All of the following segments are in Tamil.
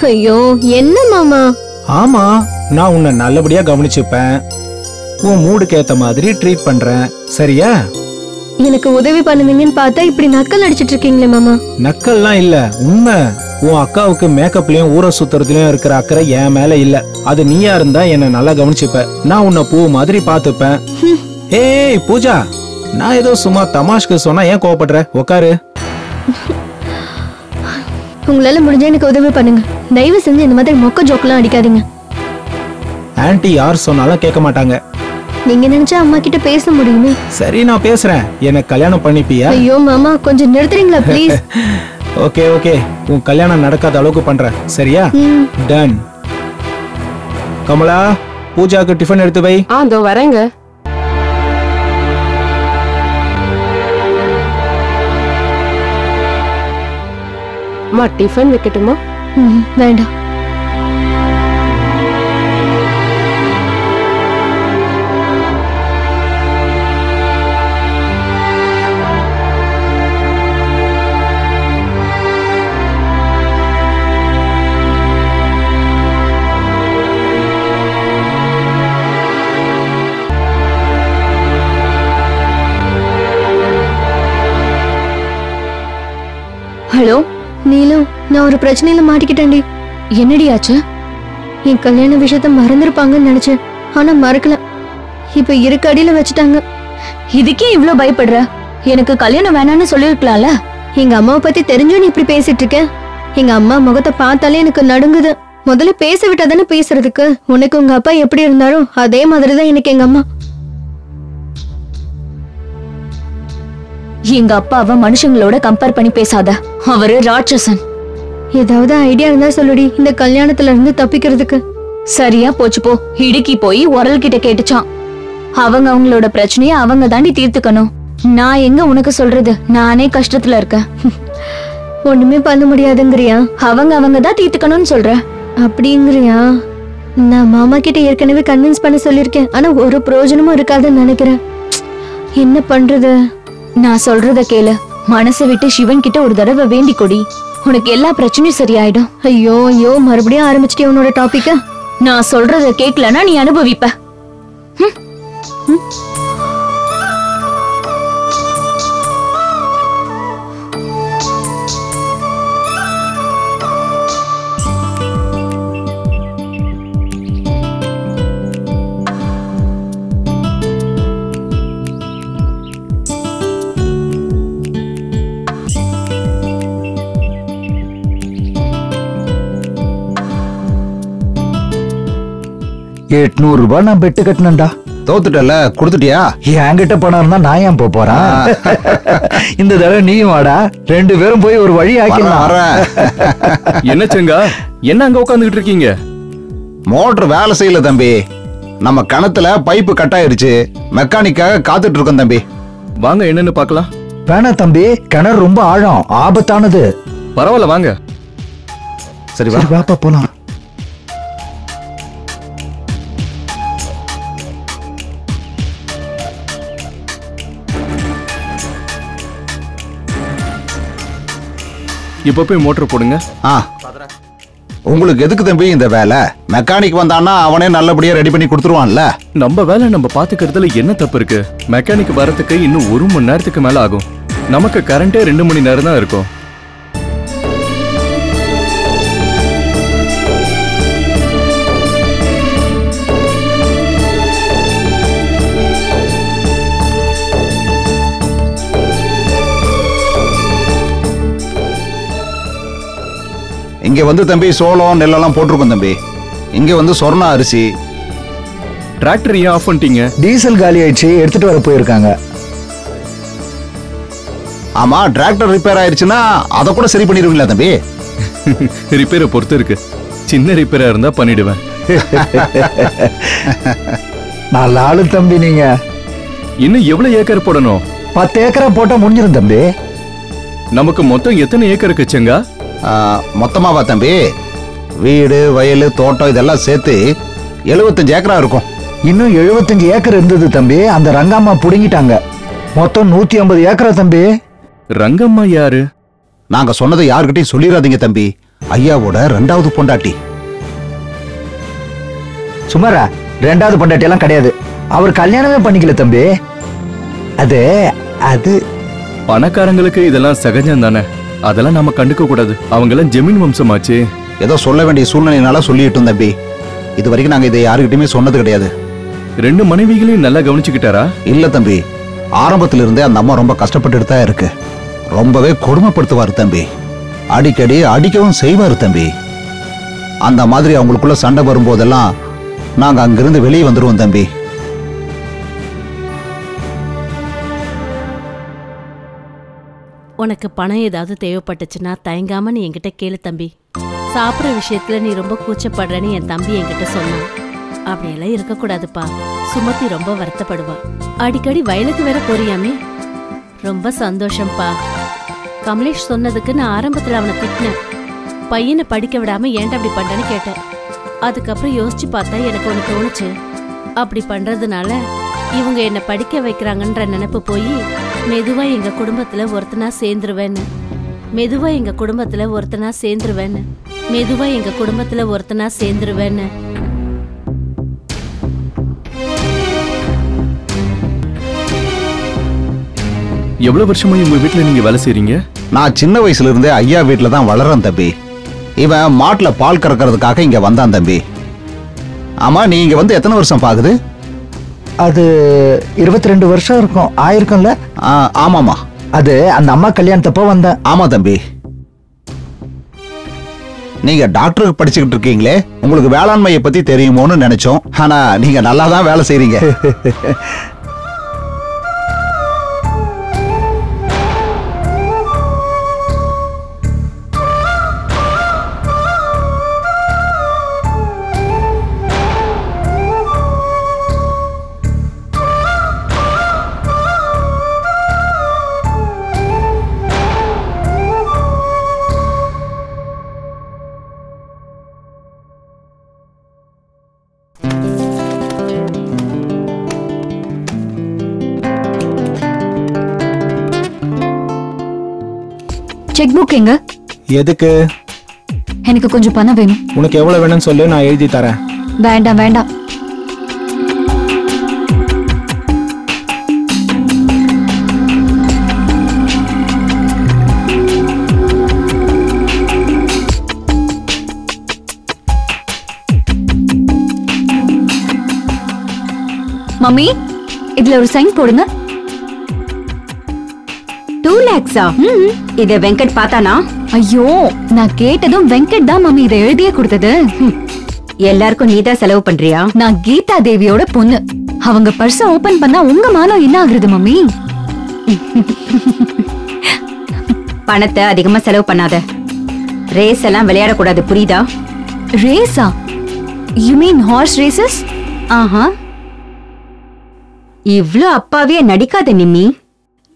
ஐயோ என்ன மாமா? ஆமா, நான் உன்னை நல்லபடியா கவனிச்சுப்பேன். உன் மூடுக்கு ஏத்த மாதிரி ட்ரீட் பண்றேன், சரியா? எனக்கு உதவி பண்ணுவீங்கன்னு பார்த்தா இப்படி நக்கல் அடிச்சிட்டு இருக்கீங்களே மாமா. நக்கல்லாம் இல்ல, உண்மை. உன் அக்காவுக்கு மேக்கப்லயும் ஊரை சுத்துறதுலயும் இருக்கிற அக்கறை என் மேல இல்ல. அது நீயா இருந்தா என்ன நல்லா கவனிச்சுப்ப. நான் உன்னை பூ மாதிரி பாத்துப்பேன். ஏய் பூஜா, நான் ஏதோ சும்மா தமாஷ்க்கு சொன்னா ஏன் கோவப்படுற? உக்காரு. உங்களால முடிஞ்ச எனக்கு உதவி பண்ணுங்க. தயவு செஞ்சு இந்த மாதிரி மொக்க ஜோக்கெல்லாம் அடிக்காதீங்க. ஆன்ட்டி யார் சொன்னாலும் கேட்க மாட்டாங்க. நீங்க நினைச்சா அம்மா கிட்ட பேச முடியுமே. சரி, நான் பேசுறேன். எனக்கு கல்யாணம் பண்ணிப்பியா? ஐயோ மாமா, கொஞ்சம் நிறுத்துறீங்களா ப்ளீஸ்? ஓகே ஓகே, உன் கல்யாணம் நடக்காத அளவுக்கு பண்றேன், சரியா? டன். கமலா, பூஜாக்கு டிஃபன் எடுத்து வை. அதோ வரேங்க. அம்மா டிஃபன் வைக்கட்டுமா? வேண்டாம். ஹலோ நீலு, நான் ஒரு பிரச்சனையில மாட்டிக்கிட்டேன்டி. என்னடி ஆச்சு? என் கல்யாண விஷயத்த மறந்துருப்பாங்கன்னு நினைச்சேன், ஆனா மறக்கல. இப்ப இருக்க அடியில வச்சுட்டாங்க. இதுக்கே இவ்ளோ பயப்படுற? எனக்கு கல்யாணம் வேணான்னு சொல்லிருக்கலாம்ல. எங்க அம்மாவை பத்தி தெரிஞ்சும் நீ இப்படி பேசிட்டு இருக்க? எங்க அம்மா முகத்தை பார்த்தாலே எனக்கு நடுங்குது. முதல்ல பேச விட்டாதானே பேசுறதுக்கு. உனக்கு உங்க அப்பா எப்படி இருந்தாலும் அதே மாதிரிதான் எனக்கு எங்க அம்மா. எங்க அப்பாவை மனுஷங்களோட கம்பேர் பண்ணி பேசாத, அவரு ராட்சசன். ஏதாவது ஐடியா இருந்தா சொல்லுடி, இந்த கல்யாணத்துல இருந்து தப்பிக்கிறதுக்கு. சரியா போச்சு போ. இடுக்கி போய் உரல் கிட்ட கேட்டுச்சான். அவங்க அவங்களோட பிரச்சனைய அவங்க தாண்டி தீர்த்துக்கணும். நான் எங்க உனக்கு சொல்றது? நானே கஷ்டத்துல இருக்கேன். ஒண்ணுமே பண்ண முடியாதுங்கிறியா? அவங்க தான் தீர்த்துக்கணும்னு சொல்ற. அப்படிங்கிறியா? நான் மாமா கிட்ட ஏற்கனவே கன்வின்ஸ் பண்ண சொல்லிருக்கேன், ஆனா ஒரு பிரயோஜனமும் இருக்காதுன்னு நினைக்கிறேன். என்ன பண்றது? நான் சொல்றத கேளு. மனசை விட்டு சிவன் கிட்ட ஒரு தடவை வேண்டி கொடி, உனக்கு எல்லா பிரச்சனையும் சரியாயிடும். ஐயோ ஐயோ, மறுபடியும் ஆரம்பிச்சிட்டே உன்னோட டாபிக்க. நான் சொல்றத கேட்கலன்னா நீ அனுபவிப்ப. ₹800 நான் பெட்டு கட்டினேன்டா. தோத்துட்டல, கொடுத்துட்டியா? என்கிட்ட பணம் இருந்தா நான் ஏன் போறேன்? இந்த தடவை நீயும் வாடா, 2 பேரும் போய் ஒரு வழி ஆக்கலாம். என்ன செங்கா, என்ன அங்க உட்காந்துக்கிட்டு இருக்கீங்க? மோட்டர் வேலை செய்யல தம்பி. நம்ம கிணத்துல பைப்பு கட் ஆயிருச்சு, மெக்கானிக்காக காத்துட்டு இருக்கோம் தம்பி. வாங்க என்னன்னு பாக்கலாம். வேணா தம்பி, கிணறு ரொம்ப ஆழம், ஆபத்தானது. பரவாயில்ல வாங்க. சரி வாப்பா போலாம். இப்ப போய் மோட்டர் போடுங்க. உங்களுக்கு எதுக்கு தம்பி இந்த வேலை? மெக்கானிக் வந்தான்னா அவனே நல்லபடியா ரெடி பண்ணி கொடுத்துருவான்ல. நம்ம வேலை நம்ம பாத்துக்கிறதுல என்ன தப்பு இருக்கு? மெக்கானிக் வரதுக்கு இன்னும் 1 மணி நேரத்துக்கு மேல ஆகும். நமக்கு கரண்டே 2 மணி நேரம் தான் இருக்கும். இங்க வந்து தம்பி சோளம் நெல்லெல்லாம் போட்டிருக்கோம் தம்பி. இங்க வந்து சொர்ண அரிசி. டிராக்டர் ஏன் ஆஃப் பண்ணிட்டீங்க? டீசல் காலி ஆயிடுச்சு, எடுத்துட்டு வர போயிருக்காங்க. ஆமா, டிராக்டர் ரிப்பேர் ஆயிடுச்சுன்னா அதை கூட சரி பண்ணிடுவீங்களா தம்பி? ரிப்பேரை பொறுத்து இருக்கு. சின்ன ரிப்பேரா இருந்தா பண்ணிடுவேன். நல்ல ஆளு தம்பி நீங்க. இன்னும் எவ்வளவு ஏக்கர் போடணும்? 10 ஏக்கரா போட்டா முடிஞ்சிரும் தம்பி. நமக்கு மொத்தம் எத்தனை ஏக்கர் இருக்குச்சுங்க? மொத்தமாவா தம்பி? வீடு வயல் தோட்டம் இதெல்லாம் சேர்த்து 75 ஏக்கரா இருக்கும். இன்னும் 75 ஏக்கர் இருந்தது தம்பி, அந்த ரங்கம்மா புடுங்கிட்டாங்க. மொத்தம் 150 ஏக்கரா தம்பி. ரங்கம்மா யாரு? நாங்க சொன்னதை யாருக்கிட்டையும் சொல்லிடாதீங்க தம்பி. ஐயாவோட 2வது பொண்டாட்டி. சுமாரா 2வது பொண்டாட்டி எல்லாம் கிடையாது. அவர் கல்யாணமே பண்ணிக்கல தம்பி. அது அது பணக்காரங்களுக்கு இதெல்லாம் சகஜம் தானே. அதெல்லாம் நம்ம கண்டுக்க கூடாது. அவங்க எல்லாம் ஜமீன் வம்சமாச்சு. ஏதோ சொல்ல வேண்டிய சூழ்நிலையினால சொல்லிட்டோம் தம்பி. இது வரைக்கும் நாங்க இதை யாருக்கிட்டயுமே சொன்னது கிடையாது. 2 மனைவிகளையும் நல்லா கவனிச்சுக்கிட்டாரா? இல்ல தம்பி, ஆரம்பத்துல இருந்தே அந்த அம்மா ரொம்ப கஷ்டப்பட்டுட்டு தான் இருக்கு. ரொம்பவே கொடுமைப்படுத்துவாரு தம்பி. அடிக்கடி அடிக்கவும் செய்வாரு தம்பி. அந்த மாதிரி அவங்களுக்குள்ள சண்டை வரும்போதெல்லாம் நாங்க அங்கிருந்து வெளியே வந்துருவோம் தம்பி. உனக்கு பணம் ஏதாவது தேவைப்பட்டுச்சுன்னா தயங்காம நீ என்கிட்ட கேளு தம்பி. சாப்பிட்ற விஷயத்துல நீ ரொம்ப கூச்சப்படுறன்னு என் தம்பி என்கிட்ட சொன்னான். அப்படியெல்லாம் இருக்கக்கூடாதுப்பா. சுமதி ரொம்ப வருத்தப்படுவா. அடிக்கடி வயலுக்கு வேற போறியாமே. ரொம்ப சந்தோஷம்ப்பா. கமலேஷ் சொன்னதுக்கு நான் ஆரம்பத்துல அவனை திட்டினேன். பையனை படிக்க விடாம ஏன்டா அப்படி பண்றேன்னு கேட்டேன். அதுக்கப்புறம் யோசிச்சு பார்த்தா எனக்கு ஒன்று தோணுச்சு. அப்படி பண்றதுனால இவங்க என்ன படிக்க வைக்கிறாங்கன்ற நினைப்பு போய் மெதுவா எங்க குடும்பத்துல ஒருத்தனா சேர்ந்துருவேன்னு மெதுவா எங்க குடும்பத்துல ஒருத்தனா சேர்ந்துருவேன்னு மெதுவா எங்க குடும்பத்துல ஒருத்தனா சேர்ந்துருவேன்னு எவ்வளவு வருஷமா உங்க வீட்டுல நீங்க வேலை செய்றீங்க? நான் சின்ன வயசுல இருந்தே ஐயா வீட்டுல தான் வளர்றேன் தம்பி. இவன் மாட்டுல பால் கறக்கிறதுக்காக இங்க வந்தான் தம்பி. ஆமா, நீ இங்க வந்து எத்தனை வருஷம் பாக்குது? அது 22 வருஷம் இருக்கும். ஆயிருக்கும்ல? ஆமாமா. அது அந்த அம்மா கல்யாணத்தப்போ வந்தேன். ஆமா தம்பி. நீங்க டாக்டருக்கு படிச்சுக்கிட்டு இருக்கீங்களே, உங்களுக்கு வேளாண்மையை பத்தி தெரியுமோன்னு நினைச்சோம். ஆனா நீங்க நல்லா தான் வேலை செய்றீங்க. செக் புக் எங்க? எதுக்கு? எனக்கு கொஞ்சம் பணம் வேணும். உனக்கு எவ்வளவு வேணும்னு சொல்லு, நான் எழுதி தரேன். வேண்டாம் வேண்டாம். மம்மி, இதுல ஒரு சைன் போடுங்க. 2 lakhs-ஆ? இத வெங்கட் பார்த்தானா? ஐயோ, நான் கேட்டதும் வெங்கட் தான் மம்மி இதை எழுதியே கொடுத்தது. எல்லாருக்கும் நீதான் செலவு பண்றியா? நான் கீதா தேவியோட பொண்ணு. அவங்க பர்ஸ ஓபன் பண்ணா உங்க மானம் என்ன ஆகுறது மம்மி? பணத்தை அதிகமா செலவு பண்ணாத. ரேஸ் எல்லாம் விளையாடக்கூடாது, புரியுதா? ரேஸா? You mean horse races? ஆஹா. இவ்ளோ அப்பாவியா நடிக்காத நிம்மி.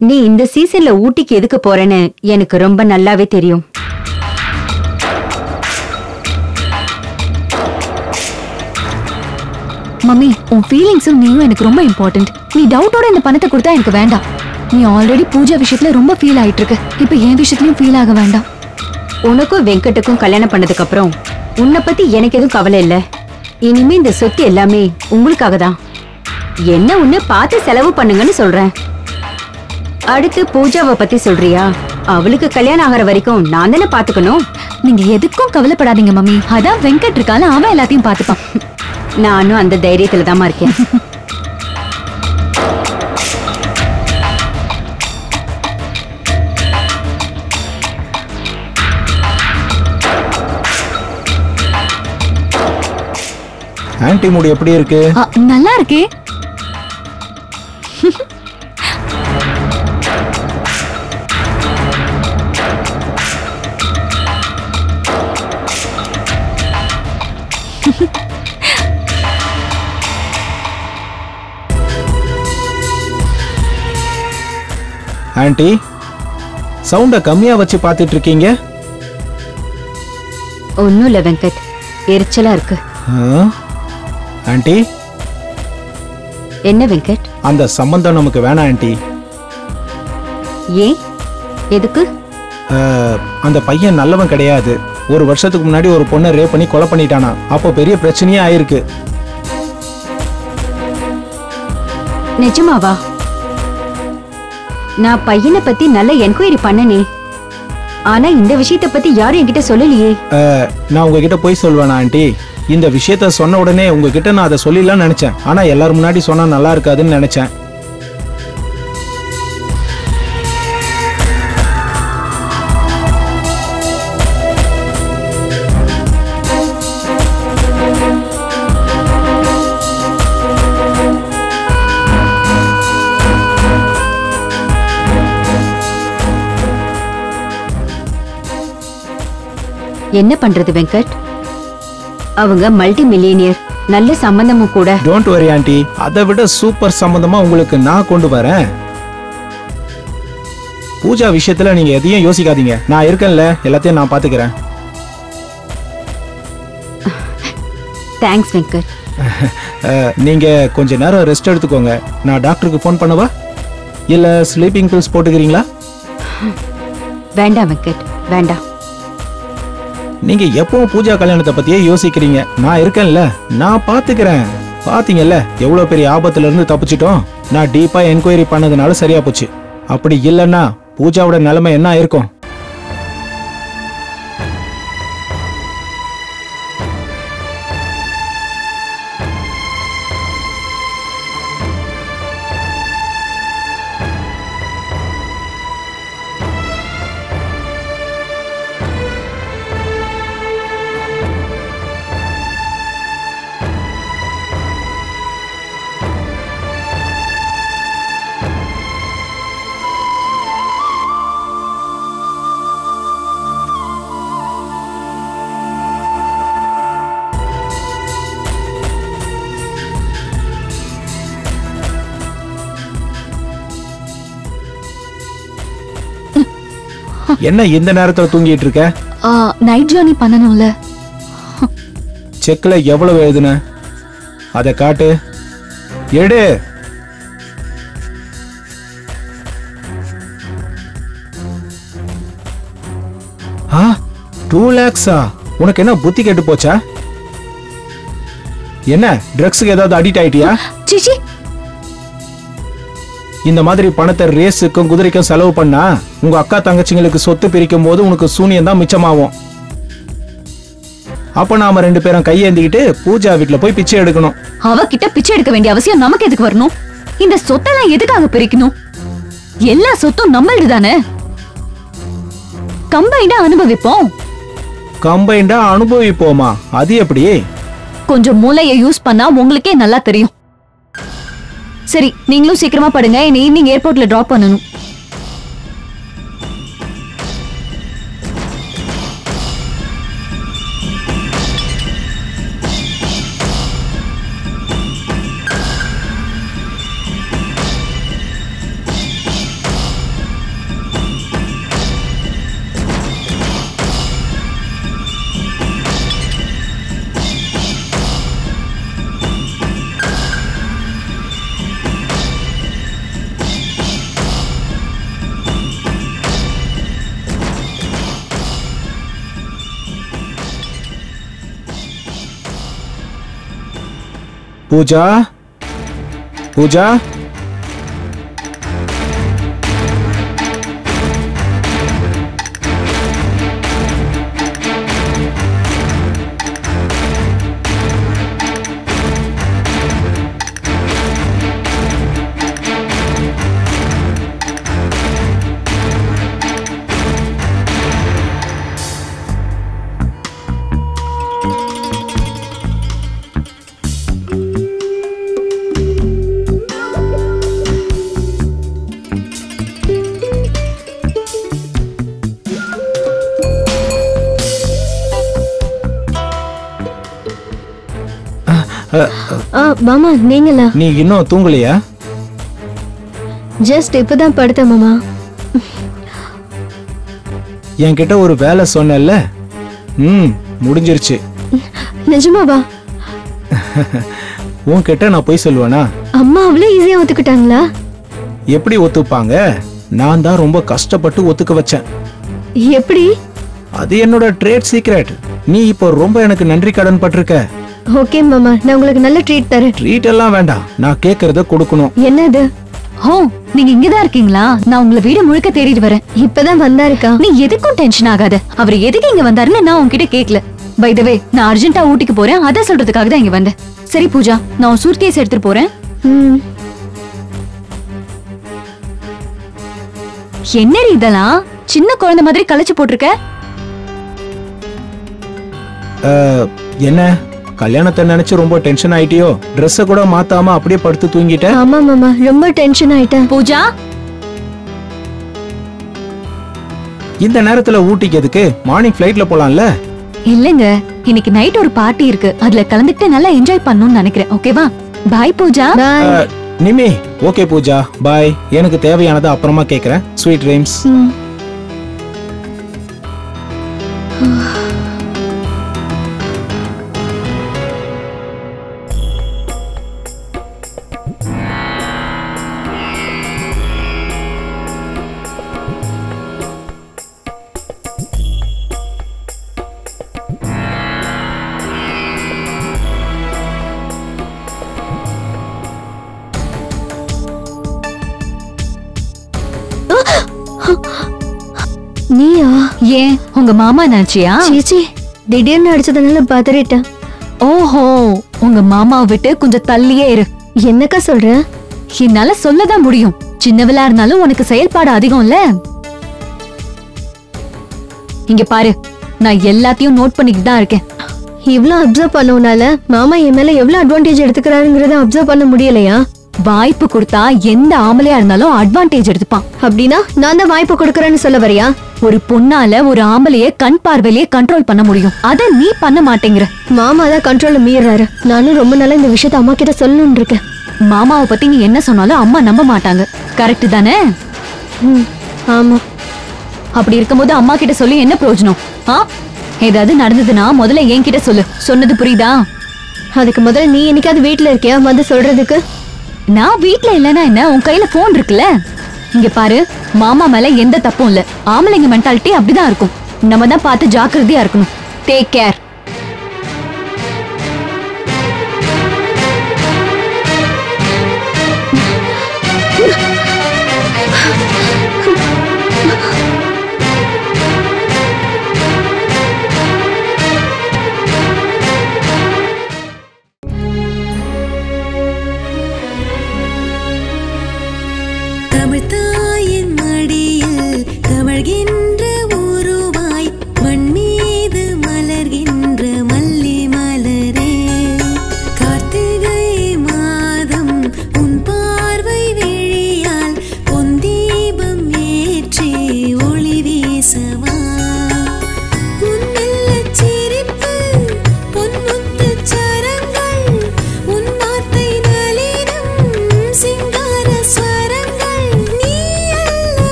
நீ இந்த சீசன்ல ஊட்டிக்கு எதுக்கு போறேன்னு எனக்கு ரொம்ப நல்லாவே தெரியும். மம்மி, உன் ஃபீலிங்ஸும் நீயும் எனக்கு ரொம்ப இம்பார்ட்டன்ட். நீ டவுட்டோட இந்த பணத்தை கொடுத்தா எனக்கு வேண்டாம். நீ ஆல்ரெடி பூஜா விஷயத்துல ரொம்ப ஃபீல் ஆயிட்டு இருக்க. இப்ப என் விஷயத்துலயும் ஃபீல் ஆக வேண்டாம். உனக்கும் வெங்கட்டுக்கும் கல்யாணம் பண்ணதுக்கு அப்புறம் உன்னை பத்தி எனக்கு எதுவும் கவலை இல்ல. இனிமே இந்த சொத்து எல்லாமே உங்களுக்காக தான். என்ன ஒண்ணு பார்த்து செலவு பண்ணுங்கன்னு சொல்றேன். அடுத்து பூஜாவை பத்தி சொல்றியா? அவளுக்கு கல்யாணம் ஆகிற வரைக்கும் நான் தானே பாத்துக்கணும். நீங்க எதுக்கும் கவலைப்படாதீங்க மம்மி. அதான் வெங்கட் இருக்கால, அவன் எல்லாத்தையும் பாத்துப்பான். நானும் அந்த தைரியத்துல தான் இருக்கேன். ஆன்ட்டி மூடு எப்படி இருக்கு? நல்லா இருக்கே. ஆன்ட்டி, சவுண்ட கம்மியா வச்சு பாத்துட்டு இருக்கீங்க? ஒன்னும் இல்ல வெங்கட், எரிச்சலா இருக்கு. ஆன்ட்டி, என்ன வெங்கட்? அந்த சம்பந்தம் நமக்கு வேணாம் ஆன்ட்டி. ஏன்? எதுக்கு? அந்த பையன் நல்லவன் கிடையாது. 1 வருஷத்துக்கு முன்னாடி ஒரு பொண்ணை ரேப் பண்ணி கொலை பண்ணிட்டானா. அப்போ பெரிய பிரச்சனையே ஆயிருக்கு. நிஜமாவா? நான் பையனை பத்தி நல்ல என்கொயரி பண்ணனே, ஆனா இந்த விஷயத்த பத்தி யாரும் என்கிட்ட சொல்லலையே. நான் உங்ககிட்ட போய் சொல்வேனா ஆண்டி? இந்த விஷயத்த சொன்ன உடனே உங்ககிட்ட நான் அதை சொல்லிடலாம்னு நினைச்சேன். ஆனா எல்லாரும் முன்னாடி சொன்னா நல்லா இருக்காதுன்னு நினைச்சேன். என்ன பண்றது வெங்கட்? அவங்க மல்டி மில்லியனியர், நல்ல சம்பந்தமும் கூட. டோன்ட் வரி ஆண்டி, அதை விட சூப்பர் சம்பந்தமா உங்களுக்கு நான் கொண்டு வரேன். பூஜா விஷயத்துல நீங்க எதையும் யோசிக்காதீங்க. நான் இருக்கேன்ல, எல்லாத்தையும் நான் பாத்துக்கிறேன். தேங்க்ஸ் வெங்கட். நீங்க கொஞ்ச நேரம் ரெஸ்ட் எடுத்துக்கோங்க. நான் டாக்டருக்கு ஃபோன் பண்ணவா இல்ல ஸ்லீப்பிங் பில்ஸ் போட்டுக்கிறீங்களா? வேண்டாம் வெங்கட், வேண்டாம். நீங்க எப்பவும் பூஜா கல்யாணத்தை பத்தியே யோசிக்கிறீங்க. நான் இருக்கேன்ல, நான் பாத்துக்கிறேன். பாத்தீங்கல்ல எவ்வளவு பெரிய ஆபத்துல இருந்து தப்பிச்சிட்டோம். நான் டீப்பா என்கொயரி பண்ணதுனால சரியா போச்சு. அப்படி இல்லைன்னா பூஜாவோட நிலைமை என்ன ஆயிருக்கும்? என்ன இந்த நேரத்துல தூங்கிட்டு இருக்க? நைட் ஜர்னி பண்ணணும்ல. செக்ல எவ்வளவு எழுதுன? அத காட்டு. எடு. ஆ 2 lakhs-ஆ? உனக்கு என்ன புத்தி கெட்டு போச்சா? என்ன ட்ரக்ஸ்க்கு ஏதாவது அடிக்ட் ஆயிட்டியா? சிச்சி, இந்த மாதிரி பணத்தை ரேஸுக்கும் குதிரைக்கும் செலவு பண்ணா உங்க அக்கா தங்கச்சிங்களுக்கு சொத்து பிரிக்கும் போது உனக்கு சூனியம் தான் மிச்சமாகும். அப்ப நாம 2 பேரும் கையேந்திக்கிட்டு பூஜா வீட்டுல போய் பிச்சை எடுக்கணும். அவகிட்ட பிச்சை எடுக்க வேண்டிய அவசியம் நமக்கு எதுக்கு வரணும்? இந்த சொத்தெல்லாம் எதுக்காக பிரிக்கணும்? எல்லா சொத்தும் நம்மளுது தானே. கம்பைண்டா அனுபவிப்போம். கம்பைண்டா அனுபவிப்போமா? அது எப்படி? கொஞ்சம் மூளையை யூஸ் பண்ணா உங்களுக்கே நல்லா தெரியும். சரி, நீங்களும் சீக்கிரமா படுங்க. என்ன ஈவினிங் ஏர்போர்ட்ல டிராப் பண்ணணும். பூஜா, பூஜா, மாமா நீங்களா? நீ இன்னும் தூங்கலையா? ஜஸ்ட் இப்பதான் படுத்த மாமா. என்கிட்ட ஒரு வேலை சொன்னல, முடிஞ்சிருச்சு. நிஜமாவா? உன்கிட்ட நான் போய் சொல்லுவேனா? அம்மா அவ்வளவு ஈஸியா ஒத்துக்கிட்டாங்களா? எப்படி ஒத்துப்பாங்க? நான் தான் ரொம்ப கஷ்டப்பட்டு ஒத்துக்க வச்சேன். எப்படி? அது என்னோட ட்ரேட் சீக்ரெட். நீ இப்போ ரொம்ப எனக்கு நன்றி கடன் பட்டிருக்க. ஓகே மாமா, நான் உங்களுக்கு நல்ல ட்ரீட் தரேன். ட்ரீட் எல்லாம் வேண்டாம், நான் கேக்குறத கொடுக்கணும். என்னது? ஹோ, நீங்க இங்கதான் இருக்கீங்களா? நான் உங்களை வீடு முழுக்க தேடிட்டு வரேன். இப்பதான் வந்தாருக்கா. நீ எதுக்கும் டென்ஷன் ஆகாத. அவர் எதுக்கு இங்க வந்தாருன்னு நான் உன்கிட்ட கேட்கல. பை த வே, நான் அர்ஜென்ட்டா ஊட்டிக்கு போறேன், அத சொல்றதுக்காக தான் இங்க வந்தேன். சரி பூஜா, நான் ஒரு சூட்கேஸ் எடுத்துட்டு போறேன். என்னடி இதெல்லாம் சின்ன குழந்தை மாதிரி கலைச்சு போட்டிருக்க? என்ன கல்யாணத்தை நினைச்சு ரொம்ப டென்ஷன் ஆயிட்டியோ? ட்ரெஸ்ஸ கூட மாத்தாம அப்படியே படுத்து தூங்கிட்ட? ஆமா மாமா, ரொம்ப டென்ஷன் ஆயிட்டேன். பூஜா, இந்த நேரத்துல ஊட்டிக்கு எதுக்கு? மார்னிங் ஃளைட்ல போலாம்ல? இல்லங்க, இன்னைக்கு நைட் ஒரு பார்ட்டி இருக்கு, அதுல கலந்துக்கிட்டு நல்லா என்ஜாய் பண்ணணும்னு நினைக்கிறேன். ஓகேவா? பாய் பூஜா. நிமி, ஓகே பூஜா, பாய். எனக்கு தேவையானதை அப்புறமா கேக்குறேன். Sweet dreams. நீயா? ஏன் உங்க மாமா நினைச்சியா? சீச்சி, திடீர்னு அடிச்சதுனால பதறிட்டேன். ஓஹோ, உங்க மாமாவை விட்டு கொஞ்சம் தள்ளியே இரு. என்னக்கா சொல்ற? என்னால சொல்லதான் முடியும். சின்னவளா இருந்தாலும் உனக்கு செயல்பாடு அதிகம் இல்ல? இங்க பாரு, நான் எல்லாத்தையும் நோட் பண்ணிக்கிட்டு தான் இருக்கேன். இவ்ளோ அப்சர்வ் பண்ணவுனால மாமா என் மேல எவ்வளவு அட்வான்டேஜ் எடுத்துக்கிறாருங்கறத அப்சர்வ் பண்ண முடியலையா? வாய்ப்பு கொடுத்தா எந்த ஆம்பளையா இருந்தாலும் அட்வான்டேஜ் எடுத்துப்பான். அப்படின்னா நான் தான் வாய்ப்பு கொடுக்கறேன்னு சொல்ல வரியா? ஒரு பொண்ணால ஒரு ஆம்பளைய கண் பார்வையிலேயே கண்ட்ரோல் பண்ண முடியும், அத நீ பண்ண மாட்டேங்கிற. மாமா தான் கண்ட்ரோல மீறாரு. நானும் ரொம்ப நாளா இந்த விஷயத்த அம்மா கிட்ட சொல்லணும்னு இருக்கேன். மாமாவை பத்தி நீ என்ன சொன்னாலும் அம்மா நம்ப மாட்டாங்க. கரெக்ட் தானே? ஆமா. அப்படி இருக்கும்போது அம்மா கிட்ட சொல்லி என்ன பிரயோஜனம்? ஏதாவது நடந்ததுன்னா முதல்ல என்கிட்ட சொல்லு. சொன்னது புரியுதா? அதுக்கு முதல்ல நீ என்னைக்காவது வீட்டுல இருக்கியா வந்து சொல்றதுக்கு? நான் வீட்டுல இல்லன்னா என்ன, உன் கையில போன் இருக்குல்ல. இங்க பாரு, மாமா மேல எந்த தப்பும் இல்ல. ஆம்பளைங்க மென்டாலிட்டி அப்படிதான் இருக்கும். நம்ம தான் பார்த்து ஜாக்கிரதையா இருக்கணும். Take care.